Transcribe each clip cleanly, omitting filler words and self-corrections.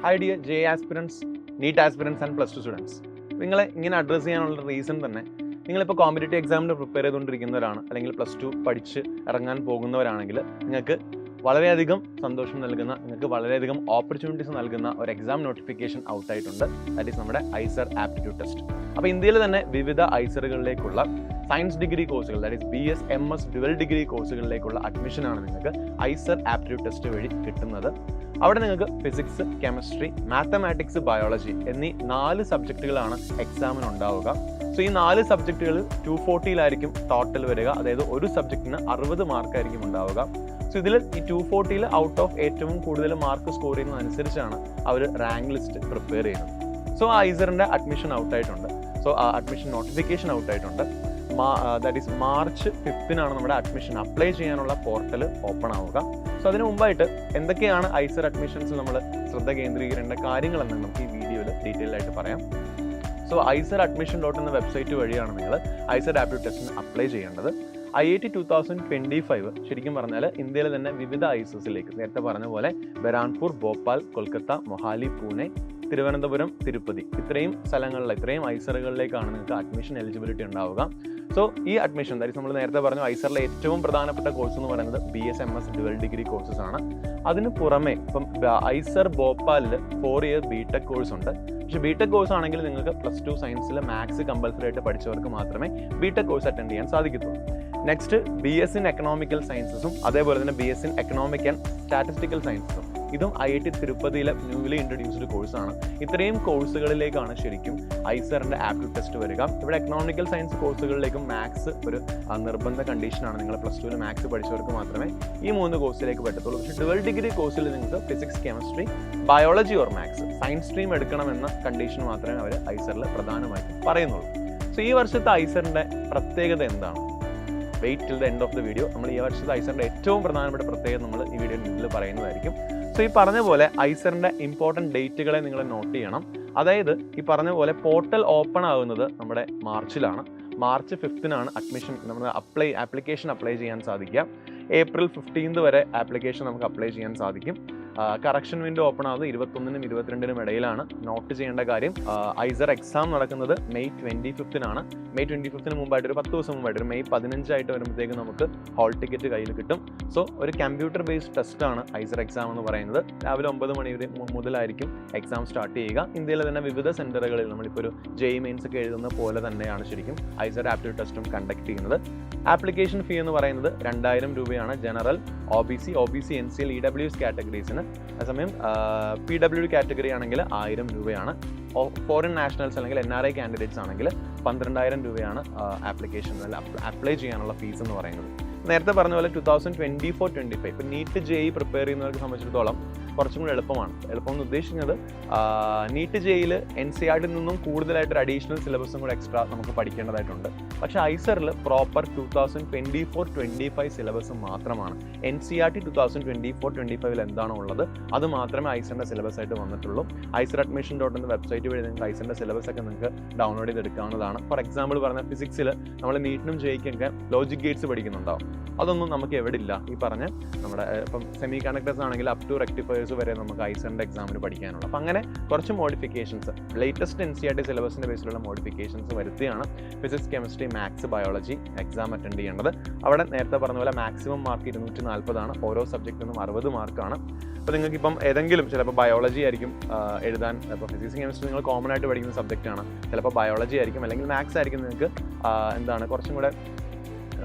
Hi dear JEE aspirants, NEET aspirants and plus 2 students. നിങ്ങളെ ഇങ്ങനെ address ചെയ്യാനുള്ള reason തന്നെ നിങ്ങളിപ്പോൾ കോമ്പറ്റേറ്റീവ് എക്സാമിന് പ്രിപ്പയർ ചെയ്തുകൊണ്ടിരിക്കുന്നവരാണ്, അല്ലെങ്കിൽ പ്ലസ് ടു പഠിച്ച് ഇറങ്ങാൻ പോകുന്നവരാണെങ്കിൽ നിങ്ങൾക്ക് വളരെയധികം സന്തോഷം നൽകുന്ന, നിങ്ങൾക്ക് വളരെയധികം ഓപ്പർച്യൂണിറ്റീസ് നൽകുന്ന ഒരു എക്സാം നോട്ടിഫിക്കേഷൻ ഔട്ടായിട്ടുണ്ട്. ദാറ്റ് ഈസ് നമ്മുടെ ഐസർ ആപ്റ്റിറ്റ്യൂഡ് ടെസ്റ്റ്. അപ്പോൾ ഇന്ത്യയിൽ തന്നെ വിവിധ ഐസറുകളിലേക്കുള്ള സയൻസ് ഡിഗ്രി കോഴ്സുകൾ, that is BS MS dual degree കോഴ്സുകളിലേക്കുള്ള അഡ്മിഷനാണ് നിങ്ങൾക്ക് ഐസർ ആപ്റ്റിറ്റ്യൂഡ് ടെസ്റ്റ് വഴി കിട്ടുന്നത്. അവിടെ നിങ്ങൾക്ക് ഫിസിക്സ്, കെമിസ്ട്രി, മാത്തമാറ്റിക്സ്, ബയോളജി എന്നീ 4 സബ്ജക്റ്റുകളാണ് എക്സാമിന് ഉണ്ടാവുക. സോ ഈ 4 സബ്ജക്റ്റുകൾ 240 ടോട്ടൽ വരിക, അതായത് ഒരു സബ്ജക്റ്റിന് 60 മാർക്കായിരിക്കും ഉണ്ടാവുക. സോ ഇതിൽ ഈ 240 ഔട്ട് ഓഫ് ഏറ്റവും കൂടുതൽ മാർക്ക് സ്കോർ ചെയ്യുന്നതനുസരിച്ചാണ് അവർ റാങ്ക് ലിസ്റ്റ് പ്രിപ്പയർ ചെയ്യുന്നത്. സോ ഐസറിൻ്റെ അഡ്മിഷൻ ഔട്ടായിട്ടുണ്ട്. സോ അഡ്മിഷൻ നോട്ടിഫിക്കേഷൻ ഔട്ടായിട്ടുണ്ട്. ദാറ്റ് ഈസ് March 5 നമ്മുടെ അഡ്മിഷൻ അപ്ലൈ ചെയ്യാനുള്ള പോർട്ടൽ ഓപ്പൺ ആവുക. സോ അതിന് മുമ്പായിട്ട് എന്തൊക്കെയാണ് ഐസർ അഡ്മിഷൻസിൽ നമ്മൾ ശ്രദ്ധ കേന്ദ്രീകരിക്കേണ്ട കാര്യങ്ങളെന്ന് നമുക്ക് ഈ വീഡിയോയിൽ ഡീറ്റെയിൽ ആയിട്ട് പറയാം. സോ ഐസർ അഡ്മിഷൻ എന്ന വെബ്സൈറ്റ് വഴിയാണ് നിങ്ങൾ ഐസർ ആപ്റ്റിറ്റ്യൂഡ് ടെസ്റ്റിന് അപ്ലൈ ചെയ്യേണ്ടത്. IIT 2025 ശരിക്കും പറഞ്ഞാൽ ഇന്ത്യയിലെ തന്നെ വിവിധ ഐസസിലേക്ക്, നേരത്തെ പറഞ്ഞ പോലെ ബെരാൻപൂർ, ഭോപ്പാൽ, കൊൽക്കത്ത, മൊഹാലി, പൂനെ, തിരുവനന്തപുരം, തിരുപ്പതി, ഇത്രയും ഇത്രയും ഐസറുകളിലേക്കാണ് നിങ്ങൾക്ക് അഡ്മിഷൻ എലിജിബിലിറ്റി ഉണ്ടാവുക. സോ ഈ അഡ്മിഷൻ, ദാറ്റ് നമ്മൾ നേരത്തെ പറഞ്ഞു ഐസറിലെ ഏറ്റവും പ്രധാനപ്പെട്ട കോഴ്സ് എന്ന് പറയുന്നത് BS MS dual degree courses ആണ്. അതിന് പുറമെ ഇപ്പം ഐസർ ഭോപ്പാലിൽ 4 ഇയർ BTech കോഴ്സ് ഉണ്ട്. പക്ഷേ BTech കോഴ്സ് ആണെങ്കിൽ നിങ്ങൾക്ക് +2 സയൻസിൽ മാത്സ് കമ്പൽസറി ആയിട്ട് പഠിച്ചവർക്ക് മാത്രമേ BTech കോഴ്സ് അറ്റൻഡ് ചെയ്യാൻ സാധിക്കത്തുള്ളൂ. നെക്സ്റ്റ് BS in എക്കണോമിക്കൽ സയൻസസും അതേപോലെ തന്നെ BS in economic and statistical സയൻസസും, ഇതും IIT തിരുപ്പതിയിലെ ന്യൂലി ഇൻട്രൊഡ്യൂസ്ഡ് കോഴ്സാണ്. ഇത്രയും കോഴ്സുകളിലേക്കാണ് ശരിക്കും ഐസറിൻ്റെ ആപ്റ്റിറ്റ്യൂഡ് ടെസ്റ്റ് വരിക. ഇവിടെ എക്കണോമിക്കൽ സയൻസ് കോഴ്സുകളിലേക്കും മാത്സ് ഒരു നിർബന്ധ കണ്ടീഷനാണ്. നിങ്ങൾ +2 മാത്സ് പഠിച്ചവർക്ക് മാത്രമേ ഈ 3 കോഴ്സിലേക്ക് പറ്റത്തുള്ളൂ. പക്ഷേ ഡ്യുവൽ ഡിഗ്രി കോഴ്സിൽ നിങ്ങൾക്ക് physics, chemistry, biology or maths science stream എടുക്കണമെന്ന കണ്ടീഷൻ മാത്രമേ അവർ ഐസറിൽ പ്രധാനമായിട്ടും പറയുന്നുള്ളൂ. സോ ഈ വർഷത്തെ ഐസറിൻ്റെ പ്രത്യേകത എന്താണ്? Wait till the end of the video. നമ്മൾ ഈ വർഷത്തെ ഐസറിൻ്റെ ഏറ്റവും പ്രധാനപ്പെട്ട പ്രത്യേകത നമ്മൾ ഈ വീഡിയോയിൽ പറയുന്നതായിരിക്കും. സോ ഈ പറഞ്ഞ പോലെ ഐസറിൻ്റെ ഇമ്പോർട്ടൻറ്റ് ഡേറ്റുകളെ നിങ്ങൾ നോട്ട് ചെയ്യണം. അതായത് ഈ പറഞ്ഞ പോലെ പോർട്ടൽ ഓപ്പൺ ആകുന്നത് നമ്മുടെ മാർച്ചിലാണ്. March 5 അഡ്മിഷൻ നമ്മൾ ആപ്ലിക്കേഷൻ അപ്ലൈ ചെയ്യാൻ സാധിക്കുക. April 15 വരെ ആപ്ലിക്കേഷൻ നമുക്ക് അപ്ലൈ ചെയ്യാൻ സാധിക്കും. കറക്ഷൻ വിൻഡോ ഓപ്പൺ ആവുന്നത് 21-നും 22-നും ഇടയിലാണ്. നോട്ട് ചെയ്യേണ്ട കാര്യം, ഐസർ എക്സാം നടക്കുന്നത് May 25 May 25 മുമ്പായിട്ട് ഒരു 10 ദിവസം മുമ്പായിട്ട്, ഒരു May 15 വരുമ്പോഴത്തേക്ക് നമുക്ക് ഹോൾ ടിക്കറ്റ് കയ്യിൽ കിട്ടും. സോ ഒരു കമ്പ്യൂട്ടർ ബേസ്ഡ് ടെസ്റ്റാണ് ഐസർ എക്സാം എന്ന് പറയുന്നത്. രാവിലെ 9 മണി മുതലായിരിക്കും എക്സാം സ്റ്റാർട്ട് ചെയ്യുക. ഇന്ത്യയിലെ തന്നെ വിവിധ സെൻറ്ററുകളിൽ നമ്മളിപ്പോൾ ഒരു JEE മെയിൻസ് ഒക്കെ എഴുതുന്ന പോലെ തന്നെയാണ് ശരിക്കും ഐസർ ആപ്റ്റിറ്റ്യൂഡ് ടെസ്റ്റും കണ്ടക്ട് ചെയ്യുന്നത്. ആപ്ലിക്കേഷൻ ഫീ എന്ന് പറയുന്നത് 2000 രൂപയാണ് ജനറൽ, OBC, NCL, EWS കാറ്റഗറീസിന്. അതേസമയം PW കാറ്റഗറി ആണെങ്കിൽ 1000 രൂപയാണ്. ഫോറിൻ നാഷണൽസ് അല്ലെങ്കിൽ NRI കാൻഡിഡേറ്റ്സ് ആണെങ്കിൽ 12000 രൂപയാണ് ആപ്ലിക്കേഷൻ അപ്ലൈ ചെയ്യാനുള്ള ഫീസ് എന്ന് പറയുന്നത്. നേരത്തെ പറഞ്ഞ പോലെ 2024-25 ഇപ്പോൾ NEET JEE പ്രിപ്പയർ ചെയ്യുന്നവർക്ക് സംബന്ധിച്ചിടത്തോളം കുറച്ചും കൂടി എളുപ്പമാണ്. എളുപ്പം എന്ന് ഉദ്ദേശിക്കുന്നത് NEET JEEയിൽ NCERT നിന്നും കൂടുതലായിട്ടൊരു അഡീഷണൽ സിലബസും കൂടെ എക്സ്ട്രാ നമുക്ക് പഠിക്കേണ്ടതായിട്ടുണ്ട്. പക്ഷേ ഐസറിൽ പ്രോപ്പർ 2024-25 സിലബസ് മാത്രമാണ്. NCERT 2024-25 എന്താണോ ഉള്ളത് അത് മാത്രമേ ഐസറിൻ്റെ സിലബസ് ആയിട്ട് വന്നിട്ടുള്ളൂ. ഐസർ അഡ്മിഷൻ എന്ന വെബ്സൈറ്റ് വഴി നിങ്ങൾക്ക് ഐസറിൻ്റെ സിലബസ് ഒക്കെ നിങ്ങൾക്ക് ഡൗൺലോഡ് ചെയ്തെടുക്കാവുന്നതാണ്. ഫോർ എക്സാമ്പിൾ പറഞ്ഞ ഫിസിക്സിൽ നമ്മൾ നീറ്റിനും ജെയ്ക്കൊക്കെ ലോജിക് ഗേറ്റ്സ് പഠിക്കുന്നുണ്ടാവും. അതൊന്നും നമുക്ക് എവിടെ ഇല്ല. ഈ പറഞ്ഞ നമ്മുടെ ഇപ്പം സെമി കണ്ടക്ടേഴ്സ് ആണെങ്കിൽ അപ് ടു റെക്ടിഫയേഴ്സ് വരെ നമുക്ക് ഐസറിൻ്റെ എക്സാമിന് പഠിക്കാനുള്ളൂ. അപ്പം അങ്ങനെ കുറച്ച് മോഡിഫിക്കേഷൻസ്, ലേറ്റസ്റ്റ് NCERT സിലബസിൻ്റെ ബേസിലുള്ള മോഡിഫിക്കേഷൻസ് വരുത്തിയാണ് physics, chemistry, maths, biology exam attend ചെയ്യേണ്ടത്. അവിടെ നേരത്തെ പറഞ്ഞ പോലെ മാക്സിമം മാർക്ക് 240 ഓരോ സബ്ജക്റ്റിനും 60 മാർക്കാണ്. അപ്പോൾ നിങ്ങൾക്കിപ്പം ഏതെങ്കിലും ചിലപ്പോൾ ബയോളജി ആയിരിക്കും എഴുതാൻ, ഇപ്പോൾ ഫിസിക്സ്, കെമിസ്ട്രി നിങ്ങൾ കോമൺ ആയിട്ട് പഠിക്കുന്ന സബ്ജക്റ്റാണ്. ചിലപ്പോൾ ബയോളജി ആയിരിക്കും അല്ലെങ്കിൽ മാത്സ് ആയിരിക്കും നിങ്ങൾക്ക് കുറച്ചും കൂടെ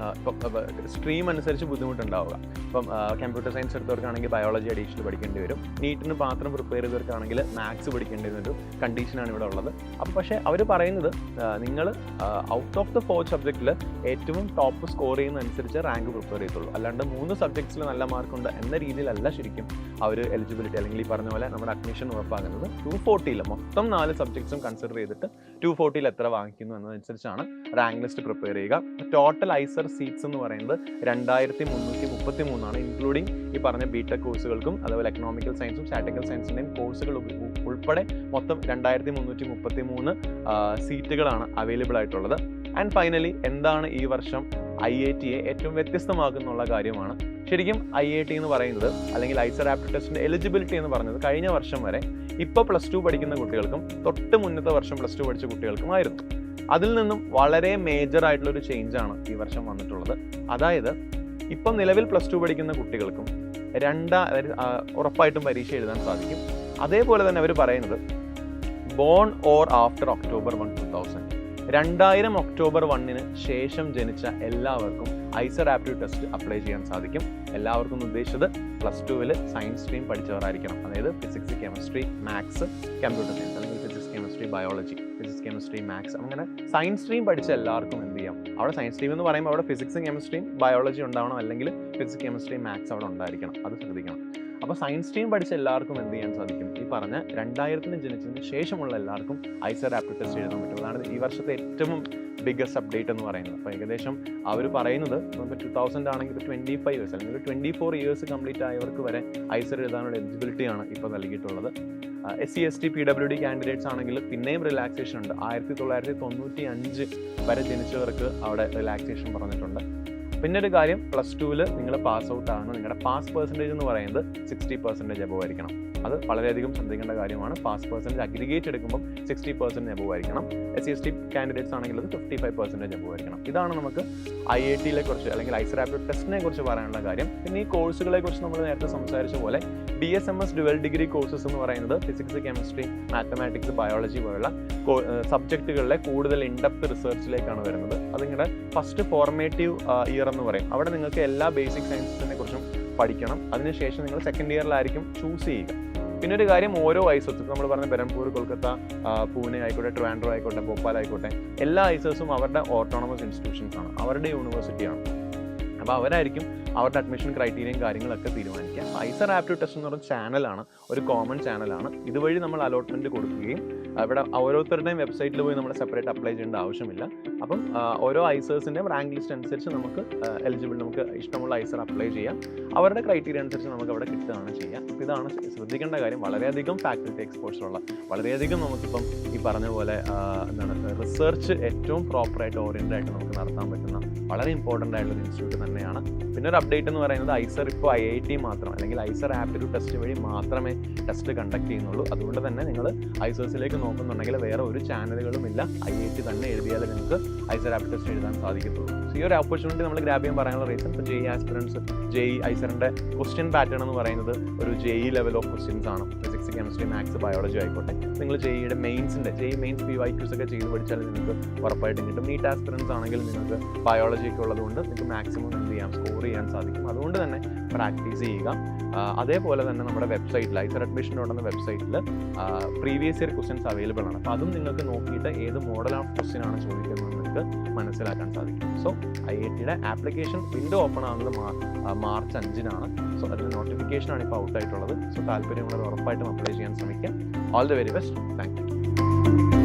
സ്ട്രീം അനുസരിച്ച് ബുദ്ധിമുട്ടുണ്ടാവുക. ഇപ്പം കമ്പ്യൂട്ടർ സയൻസ് എടുത്തവർക്കാണെങ്കിൽ ബയോളജി അഡീഷണൽ പഠിക്കേണ്ടി വരും. നീറ്റിന് മാത്രം പ്രിപ്പയർ ചെയ്തവർക്കാണെങ്കിൽ മാത്സ് പഠിക്കേണ്ടി വരുന്നൊരു കണ്ടീഷനാണ് ഇവിടെ ഉള്ളത്. അപ്പോൾ പക്ഷേ അവർ പറയുന്നത് നിങ്ങൾ ഔട്ട് ഓഫ് ദ 4 സബ്ജക്റ്റിൽ ഏറ്റവും ടോപ്പ് സ്കോർ ചെയ്യുന്നതനുസരിച്ച് റാങ്ക് പ്രിപ്പയർ ചെയ്തുള്ളൂ. അല്ലാണ്ട് 3 സബ്ജക്ട്സിൽ നല്ല മാർക്കുണ്ട് എന്ന രീതിയിലല്ല ശരിക്കും അവർ എലിജിബിലിറ്റി അല്ലെങ്കിൽ ഈ പറഞ്ഞ പോലെ നമ്മുടെ അഡ്മിഷൻ ഉറപ്പാക്കുന്നത്. 240 മൊത്തം 4 സബ്ജക്ട്സും കൺസിഡർ ചെയ്തിട്ട് 240 എത്ര വാങ്ങിക്കുന്നു എന്നതനുസരിച്ചാണ് റാങ്ക് ലിസ്റ്റ് പ്രിപ്പയർ ചെയ്യുക. ടോട്ടൽ ഐസർ സീറ്റ്സ് എന്ന് പറയുന്നത് 2333, ഇൻക്ലൂഡിങ് ഈ പറഞ്ഞ BTech കോഴ്സുകൾക്കും അതുപോലെ എക്കണോമിക്കൽ സയൻസും സ്റ്റാറ്റിക്കൽ സയൻസിൻ്റെയും കോഴ്സുകൾ ഉൾപ്പെടെ മൊത്തം 2333 സീറ്റുകളാണ് അവൈലബിൾ ആയിട്ടുള്ളത്. ആൻഡ് ഫൈനലി എന്താണ് ഈ വർഷം IITയെ ഏറ്റവും വ്യത്യസ്തമാക്കുന്നുള്ള കാര്യമാണ് ശരിക്കും IIT എന്ന് പറയുന്നത് അല്ലെങ്കിൽ ഐസർ ആപ്റ്റിറ്റ്യൂഡ് ടെസ്റ്റിൻ്റെ എലിജിബിലിറ്റി എന്ന് പറയുന്നത് കഴിഞ്ഞ വർഷം വരെ ഇപ്പോൾ +2 പഠിക്കുന്ന കുട്ടികൾക്കും തൊട്ട് മുന്നത്തെ വർഷം +2 പഠിച്ച കുട്ടികൾക്കുമായിരുന്നു. അതിൽ നിന്നും വളരെ മേജർ ആയിട്ടുള്ളൊരു ചേഞ്ചാണ് ഈ വർഷം വന്നിട്ടുള്ളത്. അതായത് ഇപ്പം നിലവിൽ +2 പഠിക്കുന്ന കുട്ടികൾക്കും ഉറപ്പായിട്ടും പരീക്ഷ എഴുതാൻ സാധിക്കും. അതേപോലെ തന്നെ അവർ പറയുന്നത് bone or after October 1, 2000 2000 October 1 ശേഷം ജനിച്ച എല്ലാവർക്കും ഐസർ ആപ്റ്റിറ്റ്യൂഡ് ടെസ്റ്റ് അപ്ലൈ ചെയ്യാൻ സാധിക്കും. എല്ലാവർക്കും ഉദ്ദേശിച്ചത് +2 സയൻസ് സ്ട്രീം പഠിച്ചവരായിരിക്കണം. അതായത് physics, chemistry, maths, computer science അല്ലെങ്കിൽ physics, chemistry, biology, physics, chemistry, maths, അങ്ങനെ സയൻസ് സ്ട്രീം പഠിച്ച എല്ലാവർക്കും എന്ത് ചെയ്യാം? അവിടെ സയൻസ് സ്ട്രീം എന്ന് പറയുമ്പോൾ അവിടെ ഫിസിക്സും കെമിസ്ട്രിയും ബയോളജി ഉണ്ടാവണം, അല്ലെങ്കിൽ ഫിസിക്സ്, കെമിസ്ട്രി, മാത്സ് അവിടെ ഉണ്ടായിരിക്കണം. അത് ശ്രദ്ധിക്കണം. അപ്പോൾ സയൻസ് സ്ട്രീം പഠിച്ച എല്ലാവർക്കും എന്ത് ചെയ്യാൻ സാധിക്കും? ഈ പറഞ്ഞ 2000 ജനിച്ചതിന് ശേഷമുള്ള എല്ലാവർക്കും ഐസർ ആപ്റ്റിറ്റ്യൂഡ് ടെസ്റ്റ് എഴുതാൻ പറ്റും. അതാണ് ഈ വർഷത്തെ ഏറ്റവും ബിഗ്ഗസ്റ്റ് അപ്ഡേറ്റ് എന്ന് പറയുന്നത്. അപ്പോൾ ഏകദേശം അവർ പറയുന്നത് ഇപ്പോൾ 2000 ആണെങ്കിൽ 25 ഇയേഴ്സ് അല്ലെങ്കിൽ 24 ഇയേഴ്സ് കംപ്ലീറ്റ് ആയവർക്ക് വരെ ഐസർ എഴുതാനുള്ള എലിജിബിലിറ്റിയാണ് ഇപ്പോൾ നൽകിയിട്ടുള്ളത്. SC ST PWD കാൻഡിഡേറ്റ്സ് ആണെങ്കിൽ പിന്നെയും റിലാക്സേഷൻ ഉണ്ട്. 1995 വരെ ജനിച്ചവർക്ക് അവിടെ റിലാക്സേഷൻ പറഞ്ഞിട്ടുണ്ട്. പിന്നെ ഒരു കാര്യം, +2 നിങ്ങൾ പാസ് ഔട്ട് ആണ്, നിങ്ങളുടെ പാസ് പെർസെൻറ്റേജ് എന്ന് പറയുന്നത് 60% എബവ് ആയിരിക്കണം. അത് വളരെയധികം ശ്രദ്ധിക്കേണ്ട കാര്യമാണ്. പാസ് പെർസെൻറ്റേജ് അഗ്രിഗേറ്റ് എടുക്കുമ്പോൾ 60% എബവ് ആയിരിക്കണം. SC ST കാൻഡിഡേറ്റ്സ് ആണെങ്കിൽ അത് 55% എബവ് ആയിരിക്കണം. ഇതാണ് നമുക്ക് IIT കുറിച്ച് അല്ലെങ്കിൽ ഐസർ ആപ്റ്റിറ്റ്യൂഡ് ടെസ്റ്റിനെ കുറിച്ച് പറയാനുള്ള കാര്യം. പിന്നെ ഈ കോഴ്സുകളെ കുറിച്ച് നമ്മൾ നേരത്തെ സംസാരിച്ച പോലെ BSMS ഡുവൽ ഡിഗ്രി കോഴ്സസ് എന്ന് പറയുന്നത് ഫിസിക്സ്, കെമിസ്ട്രി, മാത്തമാറ്റിക്സ്, ബയോളജി പോലുള്ള സബ്ജക്റ്റുകളിലെ കൂടുതൽ ഇൻഡെപ്ത് റിസർച്ചിലേക്കാണ് വരുന്നത്. അത് നിങ്ങളുടെ ഫസ്റ്റ് ഫോർമേറ്റീവ് ഇയർ എന്ന് പറയും. അവിടെ നിങ്ങൾക്ക് എല്ലാ ബേസിക് സയൻസിനെ കുറിച്ചും പഠിക്കണം. അതിനുശേഷം നിങ്ങൾ സെക്കൻഡ് ഇയറിലായിരിക്കും ചൂസ് ചെയ്യുക. പിന്നെ ഒരു കാര്യം, ഓരോ ഐസേഴ്സും നമ്മൾ പറഞ്ഞ ബെരംപൂർ, കൊൽക്കത്ത, പൂനെ ആയിക്കോട്ടെ, ട്രിവാൻഡ്രം ആയിക്കോട്ടെ, ഭോപ്പാൽ ആയിക്കോട്ടെ, എല്ലാ ഐസേഴ്സും അവരുടെ ഓട്ടോണമസ് ഇൻസ്റ്റിറ്റ്യൂഷൻസ് ആണ്, അവരുടെ യൂണിവേഴ്സിറ്റിയാണ്. അപ്പോൾ അവരായിരിക്കും അവരുടെ അഡ്മിഷൻ ക്രൈറ്റീരിയയും കാര്യങ്ങളൊക്കെ തീരുമാനിക്കുക. ഐസർ ആപ്റ്റിറ്റ്യൂഡ് ടെസ്റ്റ് എന്ന് പറയുന്ന ചാനലാണ്, ഒരു കോമൺ ചാനലാണ്. ഇതുവഴി നമ്മൾ അലോട്ട്മെൻറ്റ് കൊടുക്കുകയും ഇവിടെ ഓരോരുത്തരുടെയും വെബ്സൈറ്റിൽ പോയി നമ്മൾ സെപ്പറേറ്റ് അപ്ലൈ ചെയ്യേണ്ട ആവശ്യമില്ല. അപ്പം ഓരോ ഐസേഴ്സിൻ്റെയും റാങ്ക് ലിസ്റ്റ് അനുസരിച്ച് നമുക്ക് നമുക്ക് ഇഷ്ടമുള്ള ഐസർ അപ്ലൈ ചെയ്യാം. അവരുടെ ക്രൈറ്റീരിയ അനുസരിച്ച് നമുക്ക് അവിടെ കിട്ടുകയാണ് ചെയ്യുക. അപ്പോൾ ഇതാണ് ശ്രദ്ധിക്കേണ്ട കാര്യം. വളരെയധികം ഫാക്കൽറ്റി എക്സ്പോഷറുള്ള, വളരെയധികം നമുക്കിപ്പം ഈ പറഞ്ഞ പോലെ റിസർച്ച് ഏറ്റവും പ്രോപ്പറായിട്ട് ഓറിയൻറ്റഡ് ആയിട്ട് നമുക്ക് നടത്താൻ പറ്റുന്ന വളരെ ഇമ്പോർട്ടൻ്റ് ആയിട്ടുള്ള ഇൻസ്റ്റിറ്റ്യൂട്ട് തന്നെയാണ്. പിന്നെ ഒരു അപ്ഡേറ്റ് എന്ന് പറയുന്നത് ഐസർ ഇപ്പോൾ IIT മാത്രം അല്ലെങ്കിൽ ഐസർ ആപ്റ്റിറ്റ്യൂഡ് ടെസ്റ്റ് വഴി മാത്രമേ ടെസ്റ്റ് കണ്ടക്ട് ചെയ്യുന്നുള്ളൂ. അതുകൊണ്ട് തന്നെ നിങ്ങൾ ഐസേഴ്സിലേക്ക് നോക്കുന്നുണ്ടെങ്കിൽ വേറെ ഒരു ചാനലുകളും ഇല്ല. IIT തന്നെ എഴുതിയാൽ നിങ്ങൾക്ക് ഐസർ ആപ്റ്റിറ്റ്യൂഡ് ടെസ്റ്റ് എഴുതാൻ സാധിക്കത്തുള്ളൂ. സോ ഈ ഒരു ഓപ്പർച്യൂണിറ്റി നമ്മൾ ഗ്രാബ് ചെയ്യാൻ പറയാനുള്ള റീസൺ, ഇപ്പോൾ JEE ആസ്പിറൻസ് ഐസറിൻ്റെ ക്വസ്റ്റ്യൻ പാറ്റേൺ എന്ന് പറയുന്നത് ഒരു JEE ലെവൽ ഓഫ് ക്വസ്റ്റ്യൻസ് ആണ്. ഫിസിക്സ്, കെമിസ്ട്രി, മാത്സ്, ബയോളജി ആയിക്കോട്ടെ. നിങ്ങൾ JEEയുടെ JEE മെയിൻസ് PYQs ഒക്കെ ചെയ്ത് പഠിച്ചാൽ നിങ്ങൾക്ക് ഉറപ്പായിട്ടും കിട്ടും. നീറ്റ് ആസ്പിറൻസ് ആണെങ്കിൽ നിങ്ങൾക്ക് ബയോളജി ഒക്കെ ഉള്ളതുകൊണ്ട് നിങ്ങൾക്ക് മാക്സിമം എന്ത് ചെയ്യാം, സ്കോർ ചെയ്യാൻ സാധിക്കും. അതുകൊണ്ട് തന്നെ പ്രാക്ടീസ് ചെയ്യുക. അതേപോലെ തന്നെ നമ്മുടെ വെബ്സൈറ്റിൽ ഐസർ അഡ്മിഷൻ ഉണ്ടെന്ന വെബ്സൈറ്റിൽ പ്രീവിയസ് ഇയർ ക്വസ്റ്റ്യൻസ് അവൈലബിൾ ആണ്. അപ്പോൾ അതും നിങ്ങൾക്ക് നോക്കിയിട്ട് ഏത് മോഡൽ ഓഫ് ക്വസ്റ്റ്യൻ ആണ് ചോദിക്കുന്നത് നിങ്ങൾക്ക് മനസ്സിലാക്കാൻ സാധിക്കും. സോ IITയുടെ ആപ്ലിക്കേഷൻ വിൻഡോ ഓപ്പൺ ആകുന്നത് March 5 സോ അതിൻ്റെ നോട്ടിഫിക്കേഷനാണ് ഇപ്പോൾ ഔട്ടായിട്ടുള്ളത്. സോ താല്പര്യമുള്ളത് ഉറപ്പായിട്ടും അപ്ലൈ ചെയ്യാൻ ശ്രമിക്കുക. All the very best. Thank you.